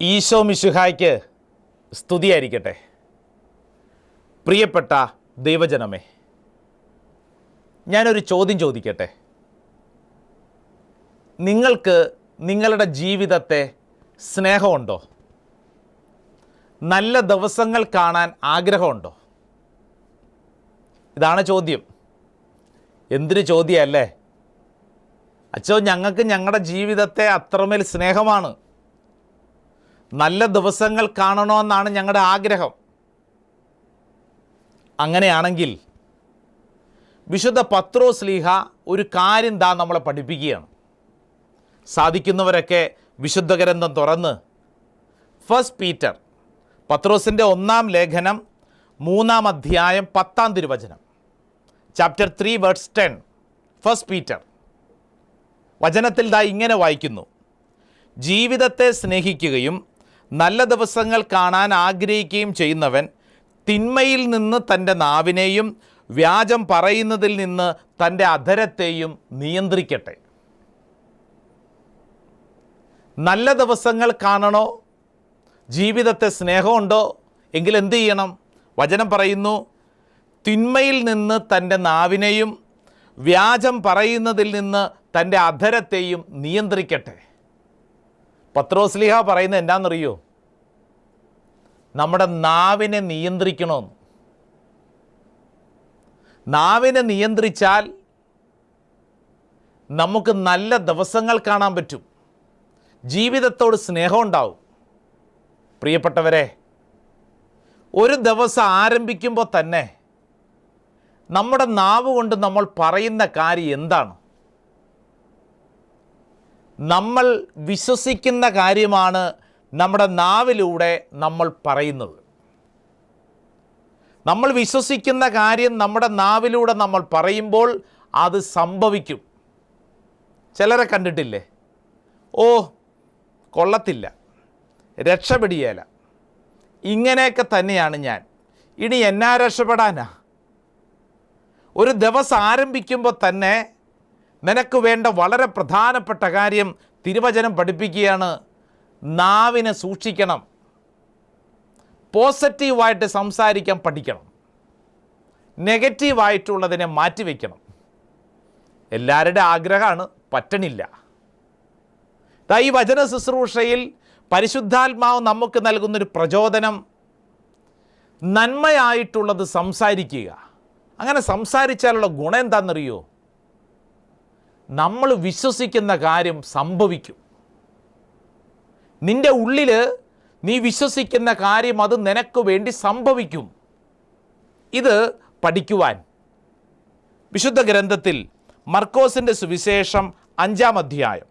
ഈശോ മിശിഹായ്ക്ക് സ്തുതിയായിരിക്കട്ടെ. പ്രിയപ്പെട്ട ദൈവജനമേ, ഞാനൊരു ചോദ്യം ചോദിക്കട്ടെ. നിങ്ങൾക്ക് നിങ്ങളുടെ ജീവിതത്തെ സ്നേഹമുണ്ടോ? നല്ല ദിവസങ്ങൾ കാണാൻ ആഗ്രഹമുണ്ടോ? ഇതാണ് ചോദ്യം. എന്തൊരു ചോദ്യമല്ലേ അച്ചോ! ഞങ്ങൾക്ക് ഞങ്ങളുടെ ജീവിതത്തെ അത്രമേൽ സ്നേഹമാണ്. നല്ല ദിവസങ്ങൾ കാണണമെന്നാണ് ഞങ്ങളുടെ ആഗ്രഹം. അങ്ങനെയാണെങ്കിൽ വിശുദ്ധ പത്രോസ്ലീഹ ഒരു കാര്യം നമ്മളെ പഠിപ്പിക്കുകയാണ്. സാധിക്കുന്നവരൊക്കെ വിശുദ്ധ ഗ്രന്ഥം തുറന്ന് ഫസ്റ്റ് പീറ്റർ, പത്രോസിൻ്റെ 1-ാം ലേഖനം 3-ാം അധ്യായം 10-ാം തിരുവചനം, ചാപ്റ്റർ 3 വേഴ്സ് 10. ഫസ്റ്റ് പീറ്റർ വചനത്തിൽ ഇങ്ങനെ വായിക്കുന്നു: ജീവിതത്തെ സ്നേഹിക്കുകയും നല്ല ദിവസങ്ങൾ കാണാൻ ആഗ്രഹിക്കുകയും ചെയ്യുന്നവൻ തിന്മയിൽ നിന്ന് തൻ്റെ നാവിനെയും വ്യാജം പറയുന്നതിൽ നിന്ന് തൻ്റെ അധരത്തെയും നിയന്ത്രിക്കട്ടെ. നല്ല ദിവസങ്ങൾ കാണണോ? ജീവിതത്തെ സ്നേഹമുണ്ടോ? എങ്കിൽ എന്തു ചെയ്യണം? വചനം പറയുന്നു, തിന്മയിൽ നിന്ന് തൻ്റെ നാവിനെയും വ്യാജം പറയുന്നതിൽ നിന്ന് തൻ്റെ അധരത്തെയും നിയന്ത്രിക്കട്ടെ. പത്രോസ്ലീഹ പറയുന്നത് എന്താണെന്നറിയോ? നമ്മുടെ നാവിനെ നിയന്ത്രിക്കണമെന്ന്. നാവിനെ നിയന്ത്രിച്ചാൽ നമുക്ക് നല്ല ദിവസങ്ങൾ കാണാൻ പറ്റും, ജീവിതത്തോട് സ്നേഹം ഉണ്ടാവും. പ്രിയപ്പെട്ടവരെ, ഒരു ദിവസം ആരംഭിക്കുമ്പോൾ തന്നെ നമ്മുടെ നാവ് കൊണ്ട് നമ്മൾ പറയുന്ന കാര്യം എന്താണ്? നമ്മൾ വിശ്വസിക്കുന്ന കാര്യമാണ് നമ്മുടെ നാവിലൂടെ നമ്മൾ പറയുന്നത്. നമ്മൾ വിശ്വസിക്കുന്ന കാര്യം നമ്മുടെ നാവിലൂടെ നമ്മൾ പറയുമ്പോൾ അത് സംഭവിക്കും. ചിലരെ കണ്ടിട്ടില്ലേ? ഓ, കൊള്ളത്തില്ല, രക്ഷപ്പെടിയേല, ഇങ്ങനെയൊക്കെ തന്നെയാണ് ഞാൻ, ഇനി എന്നാ രക്ഷപ്പെടാനാ? ഒരു ദിവസം ആരംഭിക്കുമ്പോൾ തന്നെ നിനക്ക് വേണ്ട വളരെ പ്രധാനപ്പെട്ട കാര്യം തിരുവചനം പഠിപ്പിക്കുകയാണ്. നാവിനെ സൂക്ഷിക്കണം, പോസിറ്റീവായിട്ട് സംസാരിക്കാൻ പഠിക്കണം, നെഗറ്റീവായിട്ടുള്ളതിനെ മാറ്റിവെക്കണം. എല്ലാവരുടെ ആഗ്രഹമാണ്, പറ്റണില്ല. ഈ വചന ശുശ്രൂഷയിൽ പരിശുദ്ധാത്മാവ് നമുക്ക് നൽകുന്നൊരു പ്രചോദനം, നന്മയായിട്ടുള്ളത് സംസാരിക്കുക. അങ്ങനെ സംസാരിച്ചാലുള്ള ഗുണം എന്താണെന്നറിയോ? നമ്മൾ വിശ്വസിക്കുന്ന കാര്യം സംഭവിക്കും. നിൻ്റെ ഉള്ളിൽ നീ വിശ്വസിക്കുന്ന കാര്യം അത് നിനക്ക് വേണ്ടി സംഭവിക്കും. ഇത് പഠിക്കുവാൻ വിശുദ്ധ ഗ്രന്ഥത്തിൽ മർക്കോസിൻ്റെ സുവിശേഷം 5-ാം അധ്യായം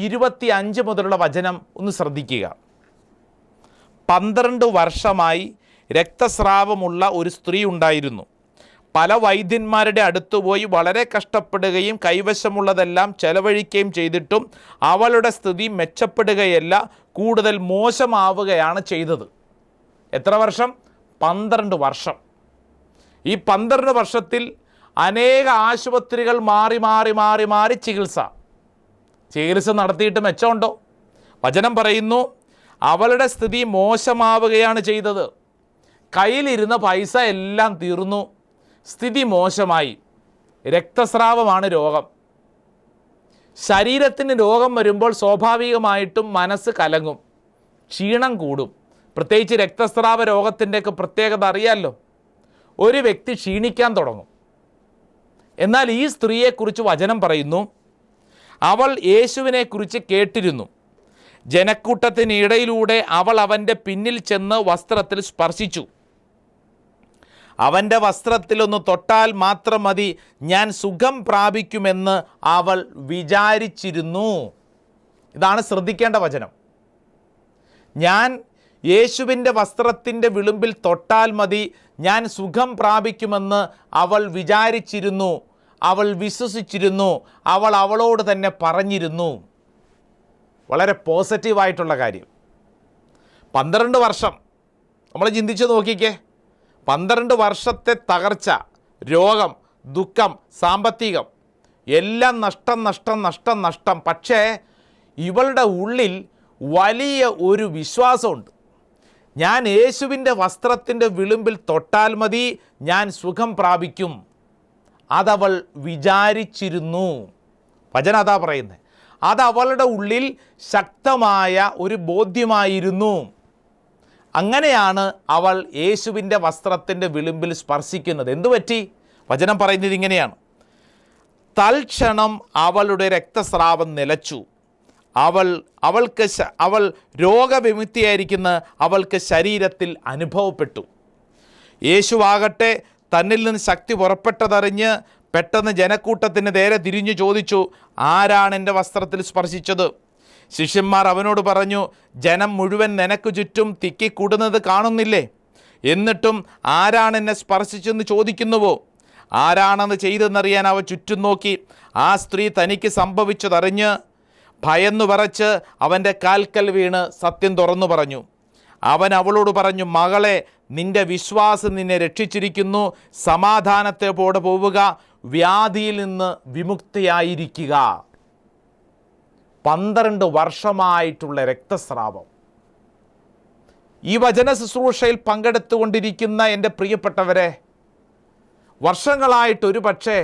25 മുതലുള്ള വചനം ഒന്ന് ശ്രദ്ധിക്കുക. 12 വർഷമായി രക്തസ്രാവമുള്ള ഒരു സ്ത്രീ ഉണ്ടായിരുന്നു. പല വൈദ്യന്മാരുടെ അടുത്തുപോയി വളരെ കഷ്ടപ്പെടുകയും കൈവശമുള്ളതെല്ലാം ചെലവഴിക്കുകയും ചെയ്തിട്ടും അവളുടെ സ്ഥിതി മെച്ചപ്പെടുകയല്ല, കൂടുതൽ മോശമാവുകയാണ് ചെയ്തത്. എത്ര വർഷം? 12 വർഷം. ഈ 12 വർഷത്തിൽ അനേക ആശുപത്രികൾ മാറി ചികിത്സ നടത്തിയിട്ട് മെച്ചമുണ്ടോ? വചനം പറയുന്നു, അവളുടെ സ്ഥിതി മോശമാവുകയാണ് ചെയ്തത്. കയ്യിലിരുന്ന പൈസ എല്ലാം തീർന്നു, സ്ഥിതി മോശമായി. രക്തസ്രാവമാണ് രോഗം. ശരീരത്തിന് രോഗം വരുമ്പോൾ സ്വാഭാവികമായിട്ടും മനസ്സ് കലങ്ങും, ക്ഷീണം കൂടും. പ്രത്യേകിച്ച് രക്തസ്രാവ രോഗത്തിൻ്റെയൊക്കെ പ്രത്യേകത അറിയാമല്ലോ. ഒരു വ്യക്തി ക്ഷീണിക്കാൻ തുടങ്ങും. എന്നാൽ ഈ സ്ത്രീയെക്കുറിച്ച് വചനം പറയുന്നു, അവൾ യേശുവിനെക്കുറിച്ച് കേട്ടിരുന്നു. ജനക്കൂട്ടത്തിനിടയിലൂടെ അവൾ അവൻ്റെ പിന്നിൽ ചെന്ന് വസ്ത്രത്തിൽ സ്പർശിച്ചു. അവൻ്റെ വസ്ത്രത്തിലൊന്ന് തൊട്ടാൽ മാത്രം മതി, ഞാൻ സുഖം പ്രാപിക്കുമെന്ന് അവൾ വിചാരിച്ചിരുന്നു. ഇതാണ് ശ്രദ്ധിക്കേണ്ട വചനം. ഞാൻ യേശുവിൻ്റെ വസ്ത്രത്തിൻ്റെ വിളുമ്പിൽ തൊട്ടാൽ മതി, ഞാൻ സുഖം പ്രാപിക്കുമെന്ന് അവൾ വിചാരിച്ചിരുന്നു, അവൾ വിശ്വസിച്ചിരുന്നു, അവൾ അവളോട് തന്നെ പറഞ്ഞിരുന്നു. വളരെ പോസിറ്റീവായിട്ടുള്ള കാര്യം. 12 വർഷം നമ്മൾ ചിന്തിച്ച് നോക്കിക്കേ. 12 വർഷത്തെ തകർച്ച, രോഗം, ദുഃഖം, സാമ്പത്തികം, എല്ലാം നഷ്ടം. പക്ഷേ ഇവളുടെ ഉള്ളിൽ വലിയ ഒരു വിശ്വാസമുണ്ട്. ഞാൻ യേശുവിൻ്റെ വസ്ത്രത്തിൻ്റെ വിളിമ്പിൽ തൊട്ടാൽ മതി, ഞാൻ സുഖം പ്രാപിക്കും. അതവൾ വിചാരിച്ചിരുന്നു. വചനം അതാ പറയുന്നത്. അതവളുടെ ഉള്ളിൽ ശക്തമായ ഒരു ബോധ്യമായിരുന്നു. അങ്ങനെയാണ് അവൾ യേശുവിൻ്റെ വസ്ത്രത്തിൻ്റെ വിളിമ്പിൽ സ്പർശിക്കുന്നത്. എന്തുപറ്റി? വചനം പറയുന്നത് ഇങ്ങനെയാണ്: തൽക്ഷണം അവളുടെ രക്തസ്രാവം നിലച്ചു. അവൾ രോഗവിമുക്തിയായിരിക്കുന്ന അവൾക്ക് ശരീരത്തിൽ അനുഭവപ്പെട്ടു. യേശുവാകട്ടെ തന്നിൽ നിന്ന് ശക്തി പുറപ്പെട്ടതറിഞ്ഞ് പെട്ടെന്ന് ജനക്കൂട്ടത്തിന് നേരെ തിരിഞ്ഞു ചോദിച്ചു, ആരാണ് എൻ്റെ വസ്ത്രത്തിൽ സ്പർശിച്ചത്? ശിഷ്യന്മാർ അവനോട് പറഞ്ഞു, ജനം മുഴുവൻ നിനക്ക് ചുറ്റും തിക്കിക്കൂടുന്നത് കാണുന്നില്ലേ? എന്നിട്ടും ആരാണ് എന്നെ സ്പർശിച്ചെന്ന് ചോദിക്കുന്നുവോ? ആരാണെന്ന് ചെയ്തെന്നറിയാൻ അവ ചുറ്റും നോക്കി. ആ സ്ത്രീ തനിക്ക് സംഭവിച്ചതറിഞ്ഞ് ഭയന്നു വിറച്ച് അവൻ്റെ കാൽക്കൽ വീണ് സത്യം തുറന്നു പറഞ്ഞു. അവൻ അവളോട് പറഞ്ഞു, മകളെ, നിന്റെ വിശ്വാസം നിന്നെ രക്ഷിച്ചിരിക്കുന്നു. സമാധാനത്തോടെ പോവുക, വ്യാധിയിൽ നിന്ന് വിമുക്തിയായിരിക്കുക. 12 വർഷമായിട്ടുള്ള രക്തസ്രാവം. ഈ വചന ശുശ്രൂഷയിൽ പങ്കെടുത്തുകൊണ്ടിരിക്കുന്ന എൻ്റെ പ്രിയപ്പെട്ടവരെ, വർഷങ്ങളായിട്ട് ഒരു പക്ഷേ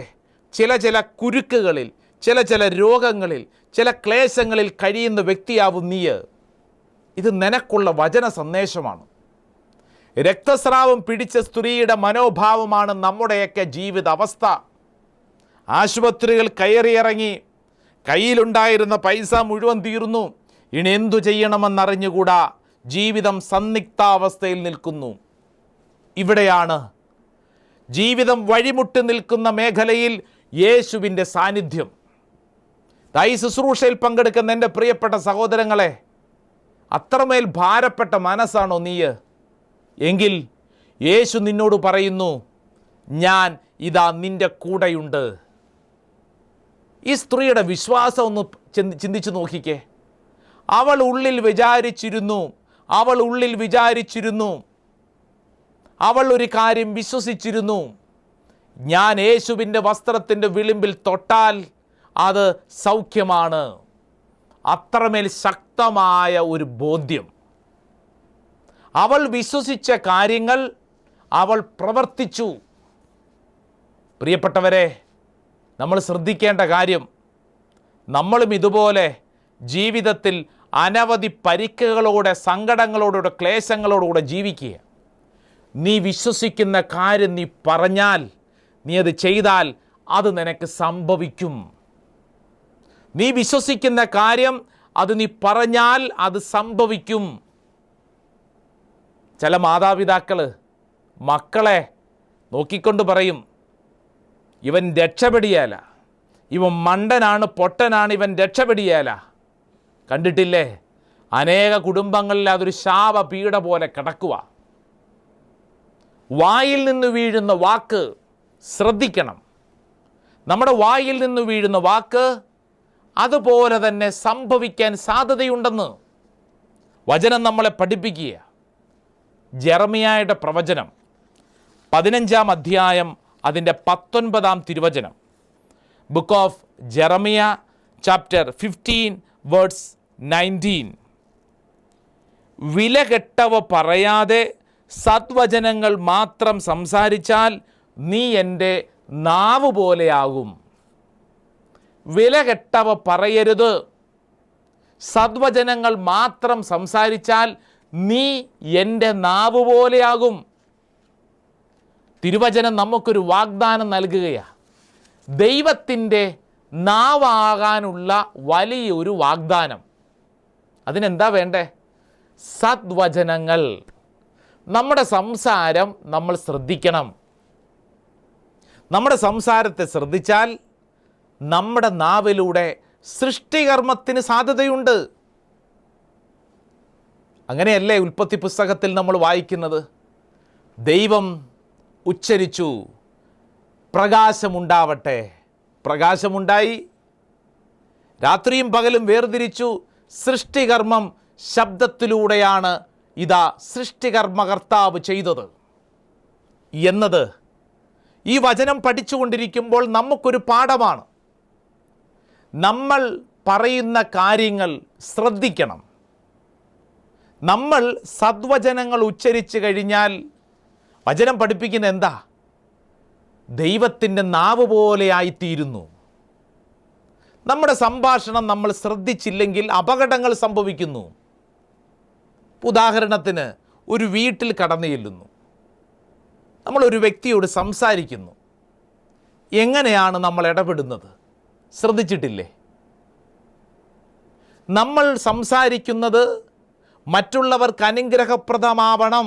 ചില കുരുക്കുകളിൽ, ചില രോഗങ്ങളിൽ, ചില ക്ലേശങ്ങളിൽ കഴിയുന്ന വ്യക്തിയാവും നീ. ഇത് നിനക്കുള്ള വചന സന്ദേശമാണ്. രക്തസ്രാവം പിടിച്ച സ്ത്രീയുടെ മനോഭാവമാണ് നമ്മുടെയൊക്കെ ജീവിത അവസ്ഥ. ആശുപത്രികൾ കയറിയിറങ്ങി, കയ്യിലുണ്ടായിരുന്ന പൈസ മുഴുവൻ തീർന്നു. ഇനി എന്തു ചെയ്യണമെന്നറിഞ്ഞുകൂടാ, ജീവിതം സന്നിഗ്ധാവസ്ഥയിൽ നിൽക്കുന്നു. ഇവിടെയാണ് ജീവിതം വഴിമുട്ടി നിൽക്കുന്ന മേഖലയിൽ യേശുവിൻ്റെ സാന്നിധ്യം. ഈ ശുശ്രൂഷയിൽ പങ്കെടുക്കുന്ന എൻ്റെ പ്രിയപ്പെട്ട സഹോദരങ്ങളെ, അത്രമേൽ ഭാരപ്പെട്ട മനസ്സാണോ നീ? എങ്കിൽ യേശു നിന്നോട് പറയുന്നു, ഞാൻ ഇതാ നിൻ്റെ കൂടെയുണ്ട്. ഈ സ്ത്രീയുടെ വിശ്വാസം ഒന്ന് ചിന്തിച്ചു നോക്കിക്കേ. അവൾ ഉള്ളിൽ വിചാരിച്ചിരുന്നു, അവൾ ഒരു കാര്യം വിശ്വസിച്ചിരുന്നു: ഞാൻ യേശുവിൻ്റെ വസ്ത്രത്തിൻ്റെ വിളിമ്പിൽ തൊട്ടാൽ അത് സൗഖ്യമാണ്. അത്രമേൽ ശക്തമായ ഒരു ബോധ്യം. അവൾ വിശ്വസിച്ച കാര്യങ്ങൾ അവൾ പ്രവർത്തിച്ചു. പ്രിയപ്പെട്ടവരെ, നമ്മൾ ശ്രദ്ധിക്കേണ്ട കാര്യം, നമ്മളും ഇതുപോലെ ജീവിതത്തിൽ അനവധി പരിക്കുകളോടെ, സങ്കടങ്ങളോടെ, ക്ലേശങ്ങളോടുകൂടെ ജീവിക്കുക. നീ വിശ്വസിക്കുന്ന കാര്യം നീ പറഞ്ഞാൽ, നീ അത് ചെയ്താൽ അത് നിനക്ക് സംഭവിക്കും. നീ വിശ്വസിക്കുന്ന കാര്യം അത് നീ പറഞ്ഞാൽ അത് സംഭവിക്കും. ചില മാതാപിതാക്കൾ മക്കളെ നോക്കിക്കൊണ്ട് പറയും, ഇവൻ രക്ഷപ്പെടിയാല, ഇവൻ മണ്ടനാണ്, പൊട്ടനാണ്, ഇവൻ രക്ഷപ്പെടിയാല. കണ്ടിട്ടില്ലേ? അനേക കുടുംബങ്ങളിൽ അതൊരു ശാപപീഠ പോലെ കിടക്കുക. വായിൽ നിന്ന് വീഴുന്ന വാക്ക് ശ്രദ്ധിക്കണം. നമ്മുടെ വായിൽ നിന്ന് വീഴുന്ന വാക്ക് അതുപോലെ തന്നെ സംഭവിക്കാൻ സാധ്യതയുണ്ടെന്ന് വചനം നമ്മളെ പഠിപ്പിക്കുക. ജെറമിയായുടെ പ്രവചനം 15-ാം അധ്യായം അതിൻ്റെ 19-ാം തിരുവചനം. Book of Jeremiah chapter 15 words 19. വിലകെട്ടവ പറയാതെ സദ്വചനങ്ങൾ മാത്രം സംസാരിച്ചാൽ നീ എൻ്റെ നാവ് പോലെയാകും. വിലകെട്ടവ പറയരുത്. സദ്വചനങ്ങൾ മാത്രം സംസാരിച്ചാൽ നീ എൻ്റെ നാവ് പോലെയാകും. തിരുവചനം നമുക്കൊരു വാഗ്ദാനം നൽകുകയാണ്. ദൈവത്തിൻ്റെ നാവാകാനുള്ള വലിയൊരു വാഗ്ദാനം. അതിനെന്താ വേണ്ടേ? സദ്വചനങ്ങൾ. നമ്മുടെ സംസാരം നമ്മൾ ശ്രദ്ധിക്കണം. നമ്മുടെ സംസാരത്തെ ശ്രദ്ധിച്ചാൽ നമ്മുടെ നാവിലൂടെ സൃഷ്ടികർമ്മത്തിന് സാധ്യതയുണ്ട്. അങ്ങനെയല്ലേ ഉൽപ്പത്തി പുസ്തകത്തിൽ നമ്മൾ വായിക്കുന്നത്? ദൈവം ഉച്ചരിച്ചു, പ്രകാശമുണ്ടാവട്ടെ. പ്രകാശമുണ്ടായി. രാത്രിയും പകലും വേർതിരിച്ചു. സൃഷ്ടികർമ്മം ശബ്ദത്തിലൂടെയാണ് ഇതാ സൃഷ്ടികർമ്മകർത്താവ് ചെയ്തത് എന്നത് ഈ വചനം പഠിച്ചുകൊണ്ടിരിക്കുമ്പോൾ നമുക്കൊരു പാഠമാണ്. നമ്മൾ പറയുന്ന കാര്യങ്ങൾ ശ്രദ്ധിക്കണം. നമ്മൾ സദ്വചനങ്ങൾ ഉച്ചരിച്ചു കഴിഞ്ഞാൽ വചനം പഠിപ്പിക്കുന്ന എന്താ? ദൈവത്തിൻ്റെ നാവ് പോലെ ആയിത്തീരുന്നു. നമ്മുടെ സംഭാഷണം നമ്മൾ ശ്രദ്ധിച്ചില്ലെങ്കിൽ അപകടങ്ങൾ സംഭവിക്കുന്നു. ഉദാഹരണത്തിന്, ഒരു വീട്ടിൽ കടന്നു ചെല്ലുന്നു, നമ്മളൊരു വ്യക്തിയോട് സംസാരിക്കുന്നു. എങ്ങനെയാണ് നമ്മൾ ഇടപെടുന്നത്? ശ്രദ്ധിച്ചിട്ടില്ലേ? നമ്മൾ സംസാരിക്കുന്നത് മറ്റുള്ളവർക്ക് അനുഗ്രഹപ്രദമാവണം.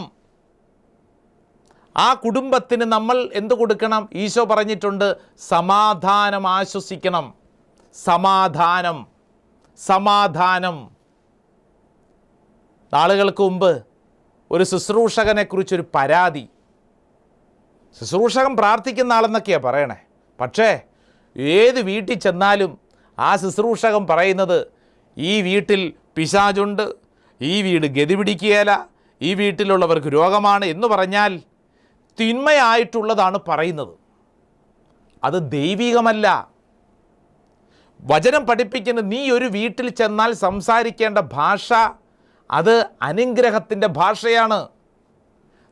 ആ കുടുംബത്തിന് നമ്മൾ എന്തു കൊടുക്കണം? ഈശോ പറഞ്ഞിട്ടുണ്ട്, സമാധാനം ആശ്വസിക്കണം. സമാധാനം, സമാധാനം. നാളുകൾക്ക് മുമ്പ് ഒരു ശുശ്രൂഷകനെക്കുറിച്ചൊരു പരാതി. ശുശ്രൂഷകൻ പ്രാർത്ഥിക്കുന്ന ആളെന്നൊക്കെയാണ് പറയണേ. പക്ഷേ ഏത് വീട്ടിൽ ചെന്നാലും ആ ശുശ്രൂഷകൻ പറയുന്നത്, ഈ വീട്ടിൽ പിശാചുണ്ട്, ഈ വീട് ഗതി പിടിക്കുകയില്ല, ഈ വീട്ടിലുള്ളവർക്ക് രോഗമാണ് എന്ന് പറഞ്ഞാൽ തിന്മയായിട്ടുള്ളതാണ് പറയുന്നത്. അത് ദൈവികമല്ല. വചനം പഠിപ്പിക്കുന്ന നീ ഒരു വീട്ടിൽ ചെന്നാൽ സംസാരിക്കേണ്ട ഭാഷ അത് അനുഗ്രഹത്തിൻ്റെ ഭാഷയാണ്.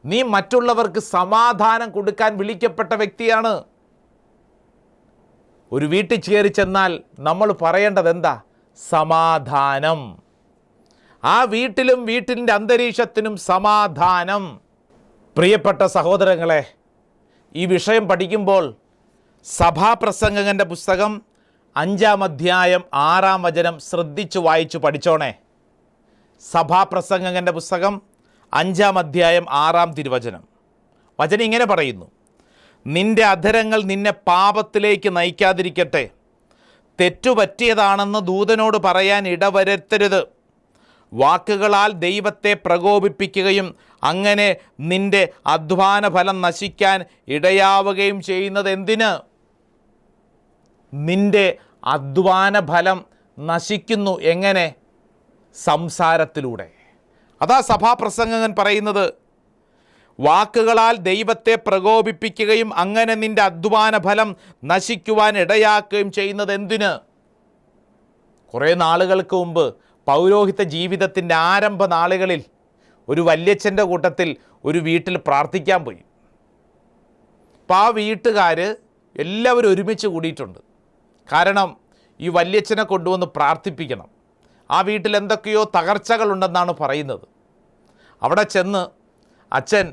നീ മറ്റുള്ളവർക്ക് സമാധാനം കൊടുക്കാൻ വിളിക്കപ്പെട്ട വ്യക്തിയാണ്. ഒരു വീട്ടിൽ കയറി ചെന്നാൽ നമ്മൾ പറയേണ്ടത് എന്താ? സമാധാനം. ആ വീട്ടിലും വീട്ടിൻ്റെ അന്തരീക്ഷത്തിനും സമാധാനം. പ്രിയപ്പെട്ട സഹോദരങ്ങളെ, ഈ വിഷയം പഠിക്കുമ്പോൾ സഭാപ്രസംഗകൻ്റെ പുസ്തകം 5-ാം അധ്യായം 6-ാം വചനം ശ്രദ്ധിച്ചു വായിച്ചു പഠിച്ചോണേ. സഭാപ്രസംഗകൻ്റെ പുസ്തകം 5-ാം അധ്യായം 6-ാം തിരുവചനം. വചനം ഇങ്ങനെ പറയുന്നു, നിന്റെ അധരങ്ങൾ നിന്നെ പാപത്തിലേക്ക് നയിക്കാതിരിക്കട്ടെ. തെറ്റുപറ്റിയതാണെന്ന് ദൂതനോട് പറയാൻ ഇടവരുത്തരുത്. വാക്കുകളാൽ ദൈവത്തെ പ്രകോപിപ്പിക്കുകയും അങ്ങനെ നിന്റെ അധ്വാന ഫലം നശിക്കാൻ ഇടയാവുകയും ചെയ്യുന്നത് എന്തിന്? നിന്റെ അധ്വാന ഫലം നശിക്കുന്നു. എങ്ങനെ? സംസാരത്തിലൂടെ. അതാ സഭാപ്രസംഗകൻ പറയുന്നത്, വാക്കുകളാൽ ദൈവത്തെ പ്രകോപിപ്പിക്കുകയും അങ്ങനെ നിന്റെ അധ്വാന ഫലം നശിക്കുവാൻ ഇടയാക്കുകയും ചെയ്യുന്നത് എന്തിന്? കുറേ നാളുകൾക്ക് മുമ്പ് പൗരോഹിത്യ ജീവിതത്തിൻ്റെ ആരംഭ നാളുകളിൽ ഒരു വല്യച്ഛൻ്റെ കൂട്ടത്തിൽ ഒരു വീട്ടിൽ പ്രാർത്ഥിക്കാൻ പോയി. അപ്പോൾ ആ വീട്ടുകാർ എല്ലാവരും ഒരുമിച്ച് കൂടിയിട്ടുണ്ട്. കാരണം ഈ വല്യച്ഛനെ കൊണ്ടുവന്ന് പ്രാർത്ഥിപ്പിക്കണം. ആ വീട്ടിൽ എന്തൊക്കെയോ തകർച്ചകളുണ്ടെന്നാണ് പറയുന്നത്. അവിടെ ചെന്ന് അച്ഛൻ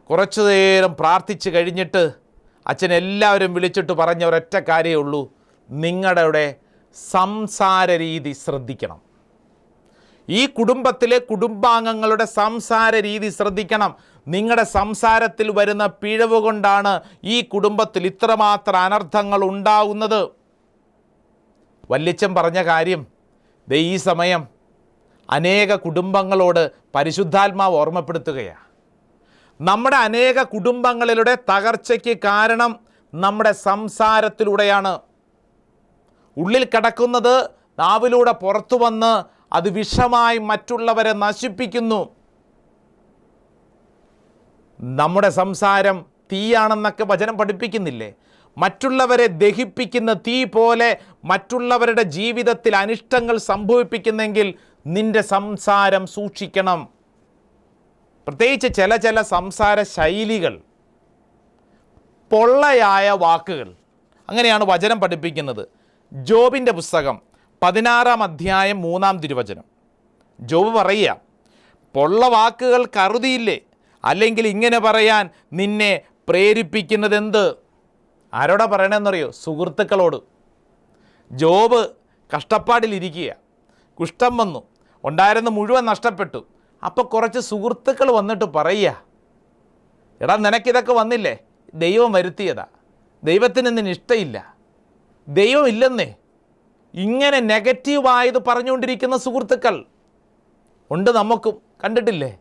കുറച്ചു നേരം പ്രാർത്ഥിച്ച് കഴിഞ്ഞിട്ട് അച്ഛൻ എല്ലാവരും വിളിച്ചിട്ട് പറഞ്ഞ ഒരൊറ്റ കാര്യമേ ഉള്ളൂ, നിങ്ങളുടെ സംസാര രീതി ശ്രദ്ധിക്കണം. ഈ കുടുംബത്തിലെ കുടുംബാംഗങ്ങളുടെ സംസാര രീതി ശ്രദ്ധിക്കണം. നിങ്ങളുടെ സംസാരത്തിൽ വരുന്ന പിഴവ് കൊണ്ടാണ് ഈ കുടുംബത്തിൽ ഇത്രമാത്രം അനർത്ഥങ്ങൾ ഉണ്ടാകുന്നത്. വല്യച്ഛൻ പറഞ്ഞ കാര്യം ഈ സമയം അനേക കുടുംബങ്ങളോട് പരിശുദ്ധാത്മാവ് ഓർമ്മപ്പെടുത്തുകയാണ്. നമ്മുടെ അനേക കുടുംബങ്ങളിലൂടെ തകർച്ചയ്ക്ക് കാരണം നമ്മുടെ സംസാരത്തിലൂടെയാണ്. ഉള്ളിൽ കിടക്കുന്നത് നാവിലൂടെ പുറത്തു വന്ന് അത് വിഷമായി മറ്റുള്ളവരെ നശിപ്പിക്കുന്നു. നമ്മുടെ സംസാരം തീയാണെന്നൊക്കെ വചനം പഠിപ്പിക്കുന്നില്ലേ? മറ്റുള്ളവരെ ദഹിപ്പിക്കുന്ന തീ പോലെ മറ്റുള്ളവരുടെ ജീവിതത്തിൽ അനിഷ്ടങ്ങൾ സംഭവിപ്പിക്കുന്നെങ്കിൽ നിന്റെ സംസാരം സൂക്ഷിക്കണം. പ്രത്യേകിച്ച് ചില സംസാര ശൈലികൾ, പൊള്ളയായ വാക്കുകൾ, അങ്ങനെയാണ് വചനം പഠിപ്പിക്കുന്നത്. ജോബിൻ്റെ പുസ്തകം 16-ാം അധ്യായം 3-ാം തിരുവചനം. ജോബ് പറയുക, പൊള്ള വാക്കുകൾ കരുതിയില്ലേ? അല്ലെങ്കിൽ ഇങ്ങനെ പറയാൻ നിന്നെ പ്രേരിപ്പിക്കുന്നത് എന്ത്? ആരോടാ പറയണമെന്നറിയോ? സുഹൃത്തുക്കളോട്. ജോബ് കഷ്ടപ്പാടിലിരിക്കുക, കുഷ്ഠം വന്നു, ഉണ്ടായിരുന്ന മുഴുവൻ നഷ്ടപ്പെട്ടു. അപ്പോൾ കുറച്ച് സുഹൃത്തുക്കൾ വന്നിട്ട് പറയുക, എടാ നിനക്കിതൊക്കെ വന്നില്ലേ? ദൈവം വരുത്തിയതാ, ദൈവത്തിന് നിന്നെ ഇഷ്ടമില്ല, ദൈവം ഇല്ലെന്നേ. ഇങ്ങനെ നെഗറ്റീവായത് പറഞ്ഞുകൊണ്ടിരിക്കുന്ന സുഹൃത്തുക്കൾ ഉണ്ട്. നമുക്കും കണ്ടിട്ടില്ലേ?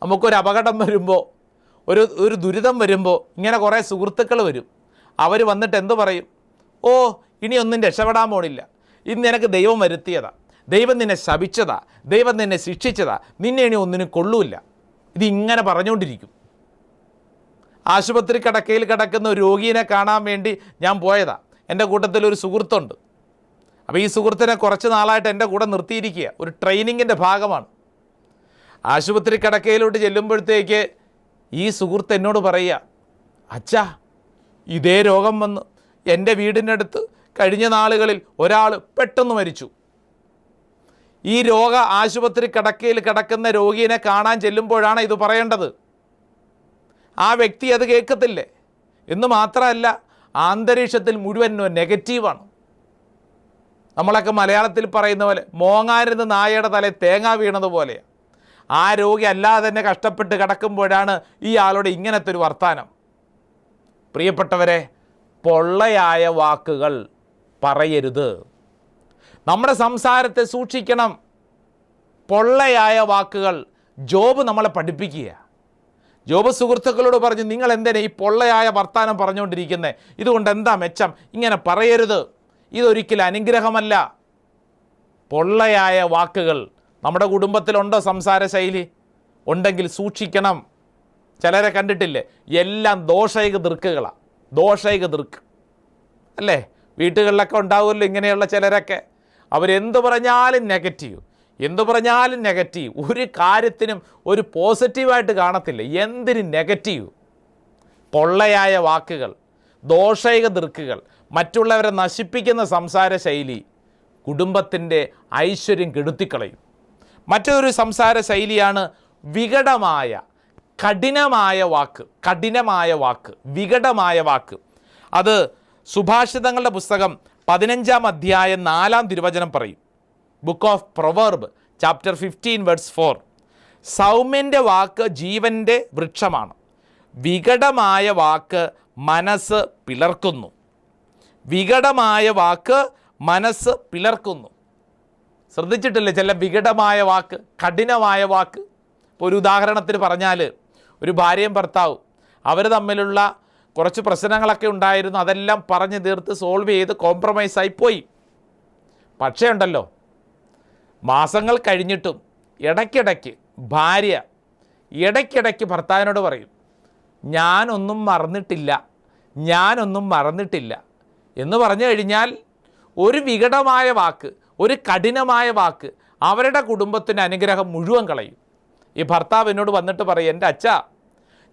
നമുക്കൊരു അപകടം വരുമ്പോൾ, ഒരു ദുരിതം വരുമ്പോൾ ഇങ്ങനെ കുറേ സുഹൃത്തുക്കൾ വരും. അവർ വന്നിട്ട് എന്തു പറയും? ഓ, ഇനിയൊന്നും രക്ഷപ്പെടാൻ പോണില്ല, ഇന്ന് നിനക്ക് ദൈവം വരുത്തിയതാ, ദൈവം നിന്നെ ശപിച്ചതാ, ദൈവം നിന്നെ ശിക്ഷിച്ചതാ, നിന്നെ ഇനി ഒന്നിനും കൊള്ളൂല്ല. ഇതിങ്ങനെ പറഞ്ഞുകൊണ്ടിരിക്കും. ആശുപത്രി കിടക്കയിൽ കിടക്കുന്ന ഒരു രോഗീനെ കാണാൻ വേണ്ടി ഞാൻ പോയതാ. എൻ്റെ കൂട്ടത്തിലൊരു സുഹൃത്തുണ്ട്. അപ്പോൾ ഈ സുഹൃത്തിനെ കുറച്ച് നാളായിട്ട് എൻ്റെ കൂടെ നിർത്തിയിരിക്കുക, ഒരു ട്രെയിനിങ്ങിൻ്റെ ഭാഗമാണ്. ആശുപത്രി കിടക്കയിലോട്ട് ചെല്ലുമ്പോഴത്തേക്ക് ഈ സുഹൃത്ത് എന്നോട് പറയുക, അച്ഛാ ഇതേ രോഗം വന്ന് എൻ്റെ വീടിനടുത്ത് കഴിഞ്ഞ നാളുകളിൽ ഒരാൾ പെട്ടെന്ന് മരിച്ചു. ഈ ആശുപത്രി കിടക്കയിൽ കിടക്കുന്ന രോഗിയെ കാണാൻ ചെല്ലുമ്പോഴാണ് ഇത് പറയേണ്ടത്. ആ വ്യക്തി അത് കേൾക്കത്തില്ലേ? എന്ന് മാത്രമല്ല, അന്തരീക്ഷത്തിൽ മുഴുവൻ നെഗറ്റീവാണ്. നമ്മളൊക്കെ മലയാളത്തിൽ പറയുന്ന പോലെ മോങ്ങാനിരുന്ന് നായയുടെ തലയിൽ തേങ്ങ വീണതുപോലെയാണ്. ആ രോഗി അല്ലാതെ തന്നെ കഷ്ടപ്പെട്ട് കിടക്കുമ്പോഴാണ് ഈ ആളോട് ഇങ്ങനത്തെ ഒരു വർത്താനം. പ്രിയപ്പെട്ടവരെ, പൊള്ളയായ വാക്കുകൾ പറയരുത്. നമ്മുടെ സംസാരത്തെ സൂക്ഷിക്കണം. പൊള്ളയായ വാക്കുകൾ ജോബ് നമ്മളെ പഠിപ്പിക്കുക. ജോബ് സുഹൃത്തുക്കളോട് പറഞ്ഞു, നിങ്ങൾ എന്തിനാ ഈ പൊള്ളയായ വർത്താനം പറഞ്ഞുകൊണ്ടിരിക്കുന്നത്? ഇതുകൊണ്ട് എന്താ മെച്ചം? ഇങ്ങനെ പറയരുത്. ഇതൊരിക്കലും അനുഗ്രഹമല്ല. പൊള്ളയായ വാക്കുകൾ നമ്മുടെ കുടുംബത്തിലുണ്ടോ? സംസാര ശൈലി ഉണ്ടെങ്കിൽ സൂക്ഷിക്കണം. ചിലരെ കണ്ടിട്ടില്ലേ, എല്ലാം ദോഷൈക ദൃക്കുകളാണ്. ദോഷൈക ദൃക്ക് അല്ലേ? വീട്ടുകളിലൊക്കെ ഉണ്ടാവുമല്ലോ ഇങ്ങനെയുള്ള ചിലരൊക്കെ. അവരെന്ത് പറഞ്ഞാലും നെഗറ്റീവ്, എന്തു പറഞ്ഞാലും നെഗറ്റീവ്. ഒരു കാര്യത്തിനും ഒരു പോസിറ്റീവായിട്ട് കാണത്തില്ല. എന്തിന് നെഗറ്റീവ്? പൊള്ളയായ വാക്കുകൾ, ദോഷൈക ദൃക്കുകൾ, മറ്റുള്ളവരെ നശിപ്പിക്കുന്ന സംസാര ശൈലി കുടുംബത്തിൻ്റെ ഐശ്വര്യം കെടുത്തിക്കളയും. മറ്റൊരു സംസാര ശൈലിയാണ് വികടമായ, കഠിനമായ വാക്ക്. കഠിനമായ വാക്ക്, വികടമായ വാക്ക്. അത് സുഭാഷിതങ്ങളുടെ പുസ്തകം 15-ാം അധ്യായം 4-ാം തിരുവചനം പറയും. Book of proverb chapter 15 verse 4. സൗമ്യൻ്റെ വാക്ക് ജീവൻ്റെ വൃക്ഷമാണ്, വികടമായ വാക്ക് മനസ്സ് പിളർക്കുന്നു. വികടമായ വാക്ക് മനസ്സ് പിളർക്കുന്നു. ശ്രദ്ധിച്ചിട്ടില്ലേ ചില വികടമായ വാക്ക്, കഠിനമായ വാക്ക്? ഇപ്പോൾ ഒരു ഉദാഹരണത്തിന് പറഞ്ഞാൽ, ഒരു ഭാര്യയും ഭർത്താവും അവർ തമ്മിലുള്ള കുറച്ച് പ്രശ്നങ്ങളൊക്കെ ഉണ്ടായിരുന്നു. അതെല്ലാം പറഞ്ഞ് തീർത്ത് സോൾവ് ചെയ്ത് കോംപ്രമൈസായി പോയി. പക്ഷേ ഉണ്ടല്ലോ, മാസങ്ങൾ കഴിഞ്ഞിട്ടും ഇടയ്ക്കിടയ്ക്ക് ഭാര്യ ഇടയ്ക്കിടയ്ക്ക് ഭർത്താവിനോട് പറയും, ഞാനൊന്നും മറന്നിട്ടില്ല, ഞാനൊന്നും മറന്നിട്ടില്ല എന്ന് പറഞ്ഞു കഴിഞ്ഞാൽ ഒരു വികടമായ വാക്ക്, ഒരു കഠിനമായ വാക്ക് അവരുടെ കുടുംബത്തിൻ്റെ അനുഗ്രഹം മുഴുവൻ കളയും. ഈ ഭർത്താവ് എന്നോട് വന്നിട്ട് പറയും, എൻ്റെ അച്ഛാ,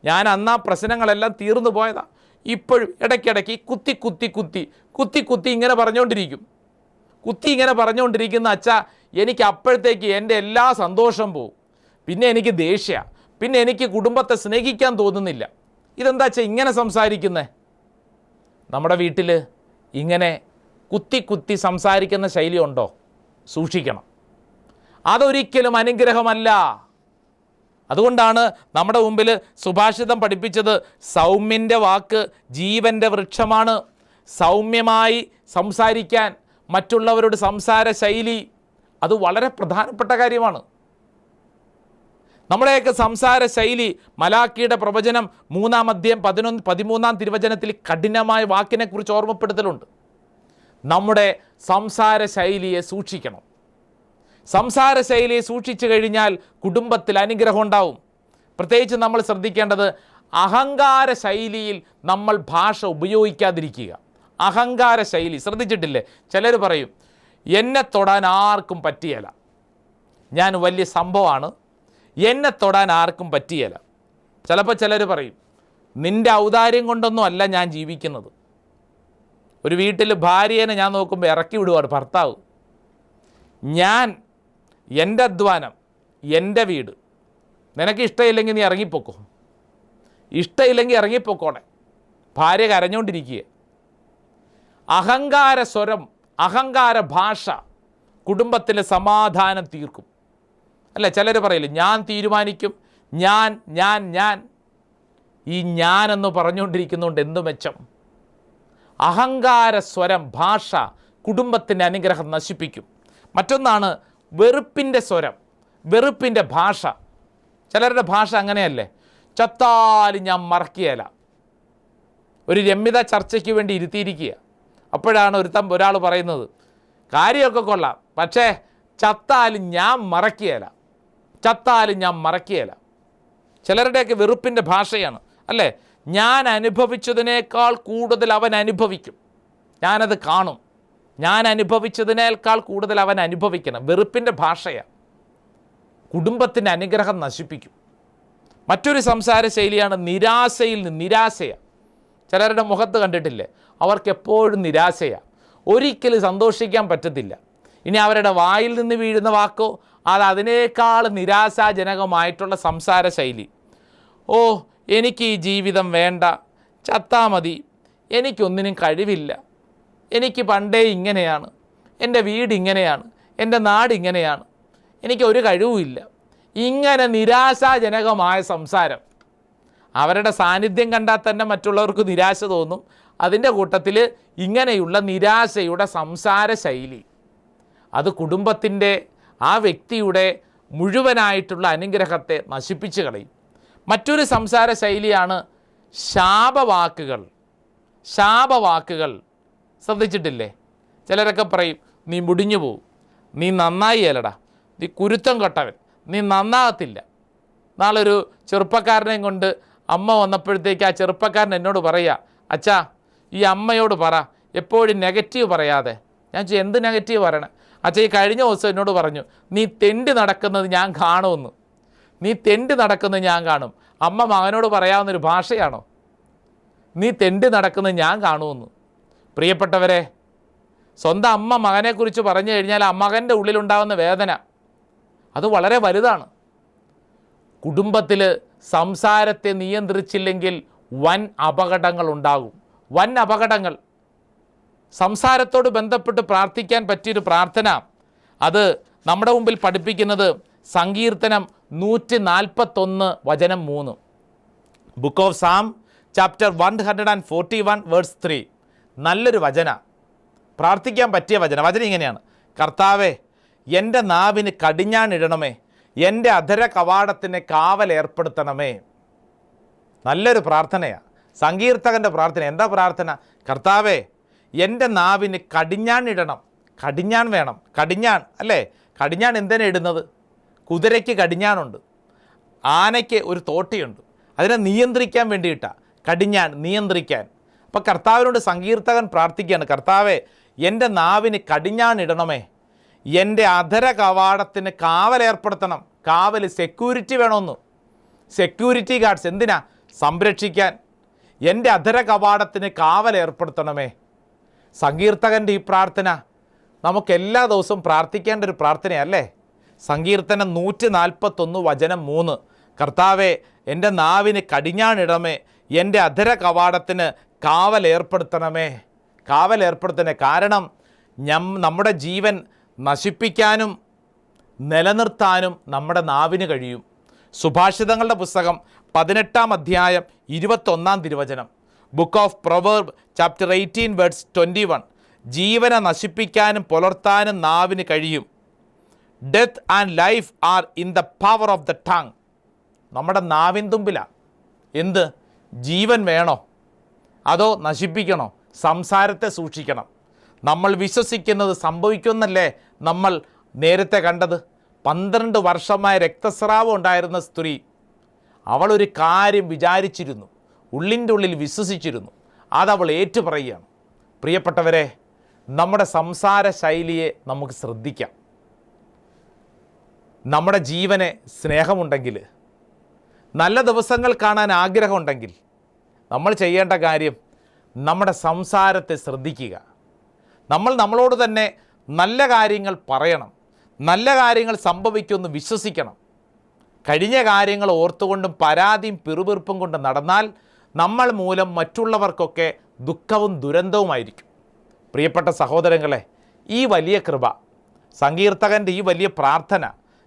ഞാൻ അന്ന് ആ പ്രശ്നങ്ങളെല്ലാം തീർന്നു പോയതാണ്. ഇപ്പോഴും ഇടയ്ക്കിടയ്ക്ക് കുത്തി കുത്തി കുത്തി കുത്തി കുത്തി ഇങ്ങനെ പറഞ്ഞുകൊണ്ടിരിക്കും. കുത്തി ഇങ്ങനെ പറഞ്ഞുകൊണ്ടിരിക്കുന്ന അച്ഛാ, എനിക്ക് അപ്പോഴത്തേക്ക് എൻ്റെ എല്ലാ സന്തോഷം പോവും. പിന്നെ എനിക്ക് ദേഷ്യ, പിന്നെ എനിക്ക് കുടുംബത്തെ സ്നേഹിക്കാൻ തോന്നുന്നില്ല. ഇതെന്താ അച്ഛാ ഇങ്ങനെ സംസാരിക്കുന്നേ? നമ്മുടെ വീട്ടിൽ ഇങ്ങനെ കുത്തി കുത്തി സംസാരിക്കുന്ന ശൈലി ഉണ്ടോ? സൂക്ഷിക്കണം. അതൊരിക്കലും അനുഗ്രഹമല്ല. അതുകൊണ്ടാണ് നമ്മുടെ മുമ്പിൽ സുഭാഷിതം പഠിപ്പിച്ചത്, സൗമ്യൻ്റെ വാക്ക് ജീവൻ്റെ വൃക്ഷമാണ്. സൗമ്യമായി സംസാരിക്കാൻ, മറ്റുള്ളവരോട് സംസാര ശൈലി അത് വളരെ പ്രധാനപ്പെട്ട കാര്യമാണ്. നമ്മുടെയൊക്കെ സംസാര ശൈലി മലാക്കിയുടെ പ്രവചനം 3-ാം അധ്യായം 13-ാം തിരുവചനത്തിൽ കഠിനമായ വാക്കിനെക്കുറിച്ച് ഓർമ്മപ്പെടുത്തലുണ്ട്. നമ്മുടെ സംസാര ശൈലിയെ സൂക്ഷിക്കണം. സംസാര ശൈലിയെ സൂക്ഷിച്ചു കഴിഞ്ഞാൽ കുടുംബത്തിൽ അനുഗ്രഹം ഉണ്ടാവും. പ്രത്യേകിച്ച് നമ്മൾ ശ്രദ്ധിക്കേണ്ടത് അഹങ്കാര ശൈലിയിൽ നമ്മൾ ഭാഷ ഉപയോഗിക്കാതിരിക്കുക. അഹങ്കാര ശൈലി ശ്രദ്ധിച്ചിട്ടില്ലേ? ചിലർ പറയും, എന്നെ തൊടാൻ ആർക്കും പറ്റിയല്ല, ഞാൻ വലിയ സംഭവമാണ്, എന്നെ തൊടാൻ ആർക്കും പറ്റിയല്ല. ചിലപ്പോൾ ചിലർ പറയും, നിൻ്റെ ഔദാര്യം കൊണ്ടൊന്നും അല്ല ഞാൻ ജീവിക്കുന്നത്. ഒരു വീട്ടിൽ ഭാര്യനെ ഞാൻ നോക്കുമ്പോൾ ഇറക്കി വിടുവാണ് ഭർത്താവ്. എൻ്റെ അധ്വാനം, എൻ്റെ വീട്, നിനക്ക് ഇഷ്ടമില്ലെങ്കിൽ നീ ഇറങ്ങിപ്പോക്കോ, ഇഷ്ടമില്ലെങ്കിൽ ഇറങ്ങിപ്പോക്കോടെ. ഭാര്യ കരഞ്ഞുകൊണ്ടിരിക്കുക. അഹങ്കാര സ്വരം, അഹങ്കാര ഭാഷ കുടുംബത്തിലെ സമാധാനം തീർക്കും. അല്ല, ചിലർ പറയില്ല, ഞാൻ തീരുമാനിക്കും, ഞാൻ ഈ ഞാനെന്ന് പറഞ്ഞുകൊണ്ടിരിക്കുന്നതുകൊണ്ട് എന്തു മെച്ചം? അഹങ്കാര സ്വരം, ഭാഷ കുടുംബത്തിൻ്റെ അനുഗ്രഹം നശിപ്പിക്കും. മറ്റൊന്നാണ് വെറുപ്പിൻ്റെ സ്വരം, വെറുപ്പിൻ്റെ ഭാഷ. ചിലരുടെ ഭാഷ അങ്ങനെയല്ലേ, ചത്താലും ഞാൻ മറക്കുകയില്ല. ഒരു രമ്യത ചർച്ചയ്ക്ക് വേണ്ടി ഇരുത്തിയിരിക്കുക. അപ്പോഴാണ് ഒരാൾ പറയുന്നത്, കാര്യമൊക്കെ കൊള്ളാം, പക്ഷേ ചത്താലും ഞാൻ മറക്കുകയില്ല, ചത്താലും ഞാൻ മറക്കുകയില്ല. ചിലരുടെയൊക്കെ വെറുപ്പിൻ്റെ ഭാഷയാണ് അല്ലേ. ഞാൻ അനുഭവിച്ചതിനേക്കാൾ കൂടുതൽ അവൻ അനുഭവിക്കും, ഞാനത് കാണും, ഞാൻ അനുഭവിച്ചതിനേക്കാൾ കൂടുതൽ അവൻ അനുഭവിക്കണം. വെറുപ്പിൻ്റെ ഭാഷയാണ്. കുടുംബത്തിൻ്റെ അനുഗ്രഹം നശിപ്പിക്കും. മറ്റൊരു സംസാര ശൈലിയാണ് നിരാശയാണ്. ചിലരുടെ മുഖത്ത് കണ്ടിട്ടില്ലേ, അവർക്കെപ്പോഴും നിരാശയാണ്, ഒരിക്കലും സന്തോഷിക്കാൻ പറ്റത്തില്ല. ഇനി അവരുടെ വായിൽ നിന്ന് വീഴുന്ന വാക്കോ അത് അതിനേക്കാൾ നിരാശാജനകമായിട്ടുള്ള സംസാര ശൈലി. ഓ, എനിക്ക് ഈ ജീവിതം വേണ്ട, ചത്താ മതി, എനിക്കൊന്നിനും കഴിവില്ല, എനിക്ക് പണ്ടേ ഇങ്ങനെയാണ്, എൻ്റെ വീട് ഇങ്ങനെയാണ്, എൻ്റെ നാട് ഇങ്ങനെയാണ്, എനിക്കൊരു കഴിവുമില്ല. ഇങ്ങനെ നിരാശാജനകമായ സംസാരം. അവരുടെ സാന്നിധ്യം കണ്ടാൽ തന്നെ മറ്റുള്ളവർക്ക് നിരാശ തോന്നും. അതിൻ്റെ കൂട്ടത്തിൽ ഇങ്ങനെയുള്ള നിരാശയുടെ സംസാര ശൈലി അത് കുടുംബത്തിൻ്റെ ആ വ്യക്തിയുടെ മുഴുവനായിട്ടുള്ള അനുഗ്രഹത്തെ നശിപ്പിച്ച് കളയും. മറ്റൊരു സംസാര ശൈലിയാണ് ശാപവാക്കുകൾ. ശ്രദ്ധിച്ചിട്ടില്ലേ? ചിലരൊക്കെ പറയും, നീ മുടിഞ്ഞു പോവും, നീ നന്നായി അല്ലടാ, നീ കുരുത്തം കെട്ടവൻ, നീ നന്നാകത്തില്ല. നാളൊരു ചെറുപ്പക്കാരനെയും കൊണ്ട് അമ്മ വന്നപ്പോഴത്തേക്ക് ആ ചെറുപ്പക്കാരൻ എന്നോട് പറയുക, അച്ഛാ ഈ അമ്മയോട് പറ എപ്പോഴും നെഗറ്റീവ് പറയാതെ. ഞാൻ ചോദിച്ചു, എന്ത് നെഗറ്റീവ് പറയണേ? അച്ഛാ ഈ കഴിഞ്ഞ ദിവസം എന്നോട് പറഞ്ഞു, നീ തെണ്ടി നടക്കുന്നത് ഞാൻ കാണുമെന്ന്. നീ തെണ്ടി നടക്കുന്നത് ഞാൻ കാണും. അമ്മ മകനോട് പറയാവുന്നൊരു ഭാഷയാണോ? നീ തെണ്ടി നടക്കുന്നത് ഞാൻ കാണുമെന്ന്. പ്രിയപ്പെട്ടവരെ, സ്വന്തം അമ്മ മകനെക്കുറിച്ച് പറഞ്ഞു കഴിഞ്ഞാൽ ആ മകൻ്റെ ഉള്ളിലുണ്ടാകുന്ന വേദന അത് വളരെ വലുതാണ്. കുടുംബത്തിൽ സംസാരത്തെ നിയന്ത്രിച്ചില്ലെങ്കിൽ വൻ അപകടങ്ങൾ ഉണ്ടാകും. വൻ അപകടങ്ങൾ. സംസാരത്തോട് ബന്ധപ്പെട്ട് പ്രാർത്ഥിക്കാൻ പറ്റിയൊരു പ്രാർത്ഥന അത് നമ്മുടെ മുമ്പിൽ പഠിപ്പിക്കുന്നത് സങ്കീർത്തനം 141 വചനം 3. Book of psalm chapter 141 verse 3. നല്ലൊരു വചന, പ്രാർത്ഥിക്കാൻ പറ്റിയ വചനം ഇങ്ങനെയാണ്: കർത്താവേ, എൻ്റെ നാവിന് കടിഞ്ഞാണിടണമേ, എൻ്റെ അധര കവാടത്തിന് കാവലേർപ്പെടുത്തണമേ. നല്ലൊരു പ്രാർത്ഥനയാണ്, സങ്കീർത്തകൻ്റെ പ്രാർത്ഥന. എന്താ പ്രാർത്ഥന? കർത്താവേ, എൻ്റെ നാവിന് കടിഞ്ഞാണിടണം. കടിഞ്ഞാൺ വേണം. കടിഞ്ഞാൺ അല്ലേ? കടിഞ്ഞാൺ എന്തിനാ ഇടുന്നത്? കുതിരയ്ക്ക് കടിഞ്ഞാണുണ്ട്, ആനയ്ക്ക് ഒരു തോട്ടിയുണ്ട്, അതിനെ നിയന്ത്രിക്കാൻ വേണ്ടിയിട്ടാണ് കടിഞ്ഞാൺ, നിയന്ത്രിക്കാൻ. അപ്പോൾ കർത്താവിനോട് സങ്കീർത്തകൻ പ്രാർത്ഥിക്കുകയാണ്, കർത്താവേ, എൻ്റെ നാവിന് കടിഞ്ഞാണിടണമേ, എൻ്റെ അധര കവാടത്തിന് കാവലേർപ്പെടുത്തണം. കാവൽ, സെക്യൂരിറ്റി വേണമെന്ന്. സെക്യൂരിറ്റി ഗാർഡ്സ് എന്തിനാ? സംരക്ഷിക്കാൻ. എൻ്റെ അധര കവാടത്തിന് കാവലേർപ്പെടുത്തണമേ. സങ്കീർത്തകൻ്റെ ഈ പ്രാർത്ഥന നമുക്കെല്ലാ ദിവസവും പ്രാർത്ഥിക്കേണ്ട ഒരു പ്രാർത്ഥനയല്ലേ? സങ്കീർത്തനം 141 വചനം 3. കർത്താവേ, എൻ്റെ നാവിന് കടിഞ്ഞാണിടമേ, എൻ്റെ അധര കവാടത്തിന് കാവലേർപ്പെടുത്തണമേ. കാവലേർപ്പെടുത്തണേ. കാരണം നമ്മുടെ ജീവൻ നശിപ്പിക്കാനും നിലനിർത്താനും നമ്മുടെ നാവിന് കഴിയും. സുഭാഷിതങ്ങളുടെ പുസ്തകം 18 അധ്യായം 21 തിരുവചനം. Book of proverb chapter 18 verse 21. ജീവനെ നശിപ്പിക്കാനും പുലർത്താനും നാവിന് കഴിയും. Death and life are in the power of the tongue. നമ്മുടെ നാവിൻ തുമ്പിലാണ്. എന്ത്? ജീവൻ വേണോ അതോ നശിപ്പിക്കണോ? സംസാരത്തെ സൂക്ഷിക്കണം. നമ്മൾ വിശ്വസിക്കുന്നത് സംഭവിക്കുമെന്നല്ലേ നമ്മൾ നേരത്തെ കണ്ടത്? 12 വർഷമായ രക്തസ്രാവം ഉണ്ടായിരുന്ന സ്ത്രീ, അവളൊരു കാര്യം വിചാരിച്ചിരുന്നു, ഉള്ളിൻ്റെ ഉള്ളിൽ വിശ്വസിച്ചിരുന്നു, അതവൾ ഏറ്റുപറയുകയാണ്. പ്രിയപ്പെട്ടവരെ, നമ്മുടെ സംസാര ശൈലിയെ നമുക്ക് ശ്രദ്ധിക്കാം. നമ്മുടെ ജീവനെ സ്നേഹമുണ്ടെങ്കിൽ, നല്ല ദിവസങ്ങൾ കാണാൻ ആഗ്രഹമുണ്ടെങ്കിൽ നമ്മൾ ചെയ്യേണ്ട കാര്യം നമ്മുടെ സംസാരത്തെ ശ്രദ്ധിക്കുക. നമ്മളോട് തന്നെ നല്ല കാര്യങ്ങൾ പറയണം. നല്ല കാര്യങ്ങൾ സംഭവിക്കുമെന്ന് വിശ്വസിക്കണം. കഴിഞ്ഞ കാര്യങ്ങൾ ഓർത്തുകൊണ്ടും പരാതിയും പിറുപിറുപ്പും കൊണ്ട് നടന്നാൽ നമ്മൾ മൂലം മറ്റുള്ളവർക്കൊക്കെ ദുഃഖവും ദുരന്തവുമായിരിക്കും. പ്രിയപ്പെട്ട സഹോദരങ്ങളെ, ഈ വലിയ കൃപ, സങ്കീർത്തകൻ്റെ ഈ വലിയ പ്രാർത്ഥന,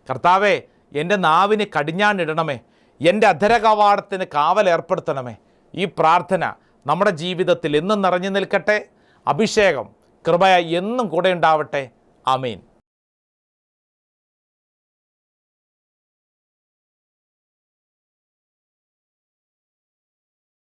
കർത്താവേ, എൻ്റെ നാവിന് കടിഞ്ഞാണിടണമേ, എൻ്റെ അധര കവാടത്തിന് കാവലേർപ്പെടുത്തണമേ, ഈ പ്രാർത്ഥന നമ്മുടെ ജീവിതത്തിൽ എന്നും നിറഞ്ഞു നിൽക്കട്ടെ. അഭിഷേകം, കൃപ എന്നും കൂടെ ഉണ്ടാവട്ടെ. ആമേൻ.